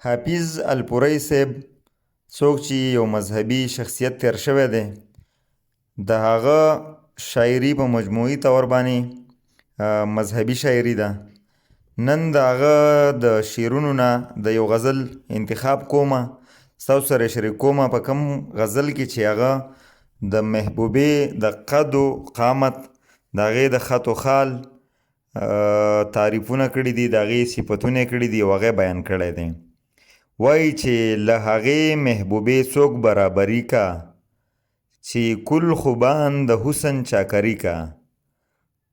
حافظ الپورئ صاحب څوک چې یو مذهبي شخصیت تیر شوی دی، د هغه شاعري په مجموعي طور باندې مذهبي شاعري ده. نن د هغه د شعرونو نه د یو غزل انتخاب کومه، ستاسو سره شریک کومه په کوم غزل کې چې هغه د محبوبې د قد و قامت، د هغې د خط و خال تعریفونه کړي دي، د هغې صفتونه یې کړي دي او هغه بیان کړی دی. وایي چې له هغې محبوبې څوک برابري کا، چې کل خوبان د حسن چاکري کا.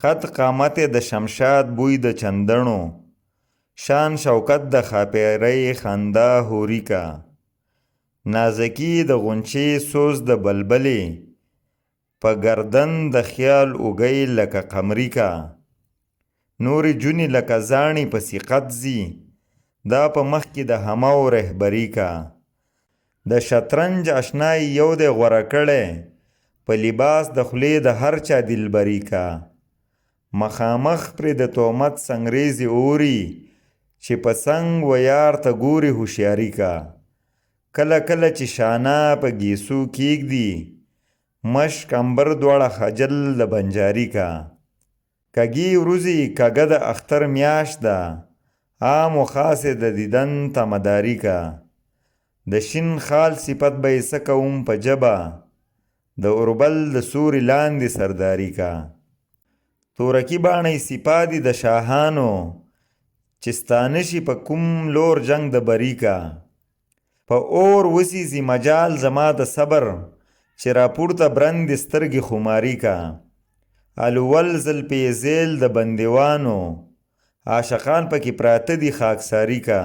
قد قامت د شمشاد بوی د چندڼو، شان شوکت د ښاپیرۍ خندا هوري کا. نازکي د غنچې سوز د بلبلې، په گردن د خیال اوږی لکه قمري کا. نورې جونې لکه زاڼې پسې قد ځي، دا په مخ کې د هماو رهبري کا. د شطرنج اشنای یو دی غوره کړی، په لباس د خولې د هر چا دلبري کا. مخامخ پرې د تهمت سنګریزې اوري، چې په څنګ و یار ته ګوري هوښیاري کا. کله کله چې شانه په ګیسو کیږدي، مشک عنبر دواړه خجل د بنجاري کا. کږې ورځې کږه د اختر میاشت ده، عام و خاص د دیدن تمداري کا. د شین خال صفت به یې څه کوم په ژبه، د اوربل د سوري لاندې سرداري کا. تورکي باڼی سپا دي د شاهانو، چې ستانه شي په کوم لور جنگ د بري کا. په اور وسیزي مجال زما د صبر، چې راپورته برندې سترګې خماري کا. الول زلفې زیل د بندیوانو، عاشقان پکې پراته دي خاکساري کا.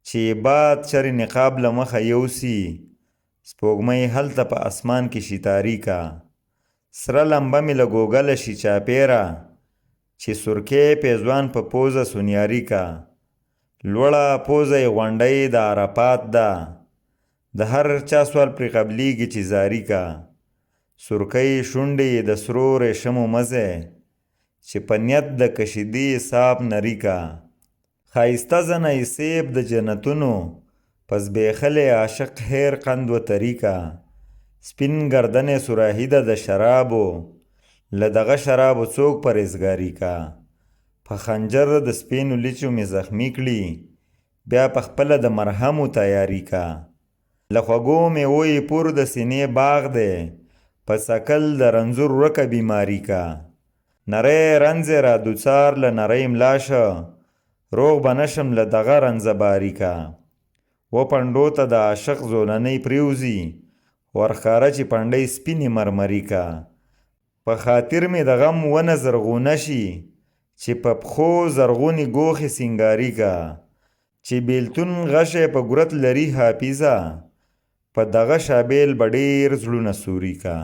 چې باد شر نقاب له مخه یوسي، سپوږمۍ هلته په اسمان کې شتاري کا. سره لمبه مې له ګوګله شي چاپېره، چې سرکې پیزوان په پوزه سونیاري کا. لوړه پوزه یې غونډۍ د عرفات ده، د هر چا سوال پرې قبلیږي چې زاري کا. سرکۍ شونډې د سرو ریشمو مزی، چې په نیت د کشیدې صاف نري کا. ښایسته زنی سیب د جنتونو، په زبیښلی عاشق هیر قند و تري کا. سپین گردن سراهي ده د شرابو، له دغه شرابو څوک پرهیزګاري کا. په خنجر د سپینو لیچو مې زخمي کړي، بیا په خپله د مرهمو تیاري کا. له خوږو میوو یې پور د سینې باغ دی، په سکل د رنځور ورکه بیماري کا. نری رنځ را دوڅار له نری ملا شه، روغ به نشم له دغه رنځه باري کا. و پنډو ته د عاشق زولنۍ پریوزي، ورښکاره چې پنډۍ سپینې مرمري کا. په خاطر مې د غم ونه زرغونه شي، چې په پښو زرغونې ګوښې سینګاري کا. چې بیلتون غشی په ګورت لري حافظه، په دغه شابیل به ډېر زړونه سوري کا.